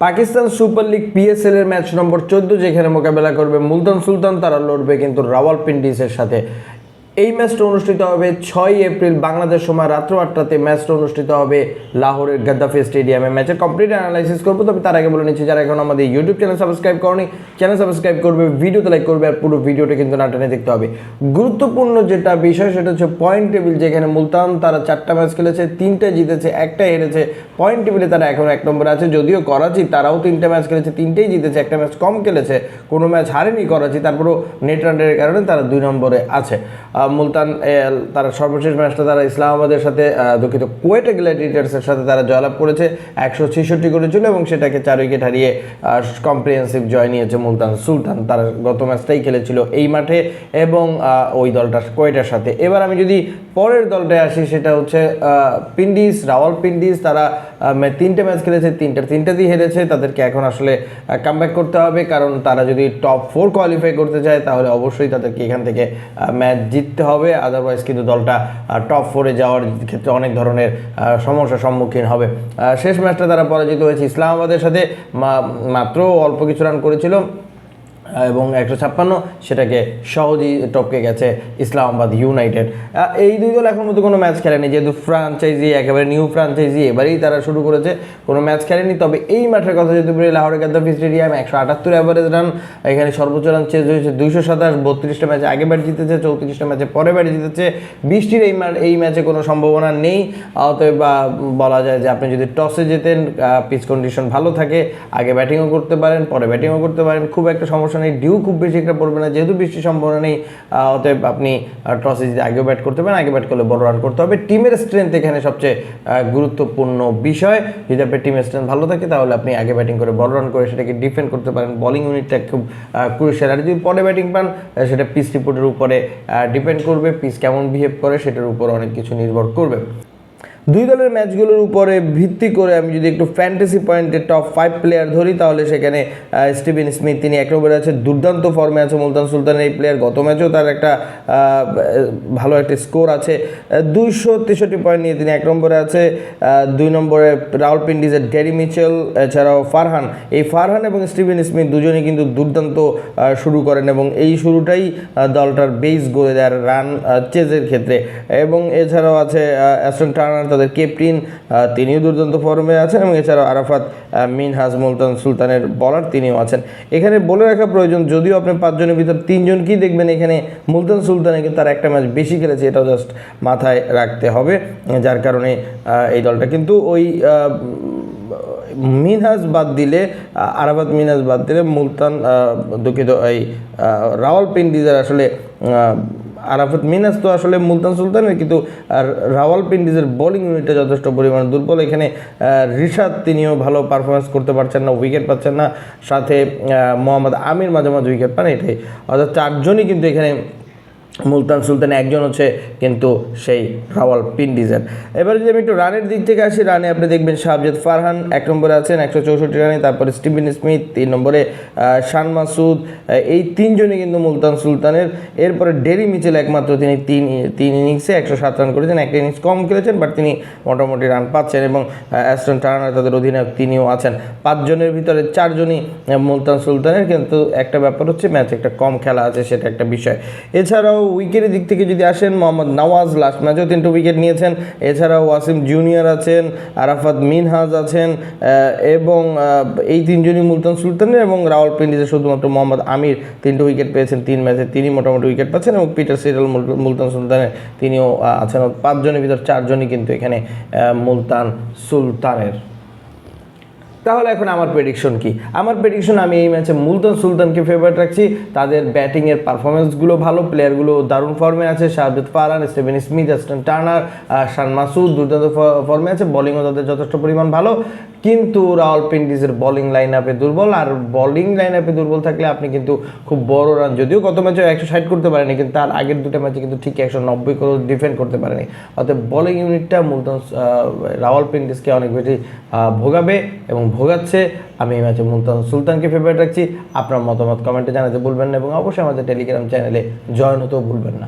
Pakistan super league PSL এর match নম্বর 14 যেখানে মোকাবেলা করবে মুলতান সুলতান, তারা লড়বে কিন্তু রাওয়ালপিন্ডিজের সাথে। এই ম্যাচটা অনুষ্ঠিত হবে 6 এপ্রিল বাংলাদেশ সময় রাত্র 8টাতে। ম্যাচটা অনুষ্ঠিত হবে লাহোরের গাদ্দাফি স্টেডিয়ামে। ম্যাচের কমপ্লিট অ্যানালাইসিস করবো, তবে তার আগে বলে নিচ্ছি যারা এখন আমাদের ইউটিউব চ্যানেল সাবস্ক্রাইব করনি, চ্যানেল সাবস্ক্রাইব করবে, ভিডিওতে লাইক করবে, আর পুরো ভিডিওটা কিন্তু না টেনে দেখতে হবে। গুরুত্বপূর্ণ যেটা বিষয় সেটা হচ্ছে পয়েন্ট টেবিল, যেখানে মুলতান তারা 4টা ম্যাচ খেলেছে, 3টে জিতেছে, 1টা হেরেছে। পয়েন্ট টেবিলে তারা এখন 1 নম্বরে আছে, যদিও করাচি তারাও 3টে ম্যাচ খেলেছে, 3টেই জিতেছে, 1টা ম্যাচ কম খেলেছে, কোনো ম্যাচ হারেনি করাচি, তারপরেও নেট রানের কারণে তারা 2 নম্বরে আছে। মুলতান তারা সর্বশেষ ম্যাচটা তারা ইসলামাবাদের সাথে কোয়েটা গ্ল্যাডিয়েটর্সের সাথে তারা জয়লাভ করেছে, 166 করেছিল এবং সেটাকে 4 উইকেট হারিয়ে কম্প্রিহেন্সিভ জয় নিয়েছে মুলতান সুলতান। তারা গত ম্যাচটাই খেলেছিল এই মাঠে এবং ওই দলটা কোয়েটার সাথে। এবার আমি যদি পরের দলটায় আসি, সেটা হচ্ছে পিন্ডিজ, রাওয়ালপিন্ডিজ। তারা 3টে ম্যাচ খেলেছে, 3টাতেই হেরেছে। তাদেরকে এখন আসলে কামব্যাক করতে হবে, কারণ তারা যদি টপ 4 কোয়ালিফাই করতে চায় তাহলে অবশ্যই তাদেরকে এখান থেকে ম্যাচ জিততে হবে, আদারওয়াইজ কিন্তু দলটা টপ 4-এ যাওয়ার ক্ষেত্রে অনেক ধরনের সমস্যার সম্মুখীন হবে। শেষ ম্যাচটা তারা পরাজিত হয়েছে ইসলামাবাদের সাথে, মাত্র অল্প কিছু রান করেছিল এবং 156, সেটাকে সহজেই টপকে গেছে ইসলামাবাদ ইউনাইটেড। এই দুই দল এখন মতো কোনো ম্যাচ খেলেনি, যেহেতু ফ্রাঞ্চাইজি একেবারে নিউ ফ্রাঞ্চাইজি, এবারেই তারা শুরু করেছে, কোনো ম্যাচ খেলেনি। তবে এই মাঠের কথা যদি বলি, লাহোরের গাদ্দাফি স্টেডিয়াম, 178 অ্যাভারেজ রান, এখানে সর্বোচ্চ রান চেজ হয়েছে 227, 32টা ম্যাচে আগে ব্যাট জিতেছে, 34টা ম্যাচে পরে ব্যাট জিতেছে। বৃষ্টির এই ম্যাচে কোনো সম্ভাবনা নেই, অতএব বলা যায় যে আপনি যদি টসে জেতেন, পিচ কন্ডিশন ভালো থাকে, আগে ব্যাটিংও করতে পারেন, পরে ব্যাটিংও করতে পারেন, খুব একটা সমস্যা নেই। ডিউ খুব বেশি একটা পড়বে না, যেহেতু বৃষ্টির সম্ভাবনা নেই, অতএব আপনি টসে যদি আগেও ব্যাট করতে পারেন, আগে ব্যাট করলে বড় রান করতে হবে। টিমের স্ট্রেংথ এখানে সবচেয়ে গুরুত্বপূর্ণ বিষয়। যদি আপনার টিমের স্ট্রেংথ ভালো থাকে তাহলে আপনি আগে ব্যাটিং করে বড় রান করে সেটাকে ডিফেন্ড করতে পারেন। বোলিং ইউনিটটা খুব ক্রুশিয়াল। আর যদি পরে ব্যাটিং পান, সেটা পিচ রিপোর্টের উপরে ডিপেন্ড করবে, পিচ কেমন বিহেভ করে সেটার উপর অনেক কিছু নির্ভর করবে। দুই দলের ম্যাচগুলোর উপরে ভিত্তি করে আমি যদি একটু ফ্যান্টাসি পয়েন্টে টপ 5 প্লেয়ার ধরি, তাহলে সেখানে স্টিভেন স্মিথ, তিনি 1 নম্বরে আছে, দুর্দান্ত ফর্মে আছে মুলতান সুলতানের এই প্লেয়ার। গত ম্যাচেও তার একটা ভালো একটা স্কোর আছে, 263 পয়েন্ট নিয়ে তিনি 1 নম্বরে আছে। 2 নম্বরে রাওয়ালপিন্ডিজের ডেরি মিচেল, এছাড়াও ফারহান। এই ফারহান এবং স্টিভেন স্মিথ দুজনেই কিন্তু দুর্দান্ত শুরু করেন এবং এই শুরুটাই দলটার বেস গড়ে দেয় রান চেজের ক্ষেত্রে। এবং এছাড়াও আছে অ্যাস্টন টার্নার, তাদের ক্যাপ্টেন, তিনিও দুর্দান্ত ফর্মে আছেন। এবং এছাড়াও আরাফাত মিনহাজ, মুলতান সুলতানের বলার, তিনিও আছেন। এখানে বলে রাখা প্রয়োজন, যদিও আপনি 5 জনের ভিতর 3 জনকেই দেখবেন এখানে মুলতান সুলতানে কিন্তু তার একটা ম্যাচ বেশি খেলেছে, এটাও জাস্ট মাথায় রাখতে হবে। যার কারণে এই দলটা কিন্তু ওই মিনহাজ বাদ দিলে, আরাফাত মিনহাজ বাদ দিলে মুলতান দুঃখিত এই রাওয়ালপিন্ডিজের আসলে আরাফাত মিনহাজ তো আসলে মুলতান সুলতানের, কিন্তু রাওয়ালপিন্ডিজের বোলিং ইউনিটটা যথেষ্ট পরিমাণে দুর্বল। এখানে রিশাদ, তিনিও ভালো পারফরমেন্স করতে পারছেন না, উইকেট পাচ্ছেন না। সাথে মোহাম্মদ আমির মাঝে মাঝে উইকেট পান, এটাই। অর্থাৎ 4 জনই কিন্তু এখানে মুলতান সুলতান, একজন হচ্ছে কিন্তু সেই রাওয়ালপিন্ডিজের। এবার যদি আমি একটু রানের দিক থেকে আসি, রানে আপনি দেখবেন শাহজাদ ফারহান 1 নম্বরে আছেন 164 রানে, তারপরে স্টিভেন স্মিথ 3 নম্বরে, শান মাসুদ, এই 3 জনই কিন্তু মুলতান সুলতানের। এরপরে ডেরি মিচেল একমাত্র তিনি 3 ইনিংসে 107 রান করেছেন, একটা ইনিংস কম খেলেছেন, বাট তিনি মোটামুটি রান পাচ্ছেন। এবং অ্যাস্টন টার্নার তাদের অধিনায়ক, তিনিও আছেন। 5 জনের ভিতরে 4 জনই মুলতান সুলতানের, কিন্তু একটা ব্যাপার হচ্ছে ম্যাচ একটা কম খেলা আছে, সেটা একটা বিষয়। এছাড়াও উইকেটের দিক থেকে যদি আসেন, মোহাম্মদ নওয়াজ লাস্ট ম্যাচেও 3টে উইকেট নিয়েছেন। এছাড়াও ওয়াসিম জুনিয়র আছেন, আরাফাত মিনহাজ আছেন, এবং এই 3 জনই মুলতান সুলতানের। এবং রাওয়ালপিন্ডিজের শুধুমাত্র মোহাম্মদ আমির 3টে উইকেট পেয়েছেন 3 ম্যাচে, তিনি মোটামুটি উইকেট পাচ্ছেন। এবং পিটার সিরাল মুলতান সুলতানের, তিনিও আছেন। 5 জনের ভিতর 4 জনই কিন্তু এখানে মুলতান সুলতানের। তাহলে এখন আমার প্রেডিকশন কি? আমার প্রেডিকশন, আমি এই ম্যাচে মুলতান সুলতানকে ফেভারিট রাখছি। তাদের ব্যাটিংয়ের পারফরমেন্সগুলো ভালো, প্লেয়ারগুলো দারুণ ফর্মে আছে। Shahzad Farhan, Steven Smith, Ashton Turner, Shan Masood দুর্দান্ত ফর্মে আছে। বোলিংও তাদের যথেষ্ট পরিমাণ ভালো, কিন্তু রাওয়ালপিন্ডিজের বোলিং লাইন আপে দুর্বল। আর বোলিং লাইন আপে দুর্বল থাকলে আপনি কিন্তু খুব বড় রান, যদিও গত ম্যাচে 160 করতে পারেনি, কিন্তু তার আগের 2টা ম্যাচে কিন্তু ঠিক 190 করে ডিফেন্ড করতে পারেনি। অর্থাৎ বোলিং ইউনিটটা মুলতান রাওয়ালপিন্ডিজকে অনেক বেশি ভোগাবে এবং ভোগাচ্ছে। আমি এই ম্যাচে মুলতান সুলতানকে ফেভারিট রাখছি। আপনার মতামত কমেন্টে জানাতে ভুলবেন না এবং অবশ্যই আমাদের টেলিগ্রাম চ্যানেলে জয়েন হতেও ভুলবেন না।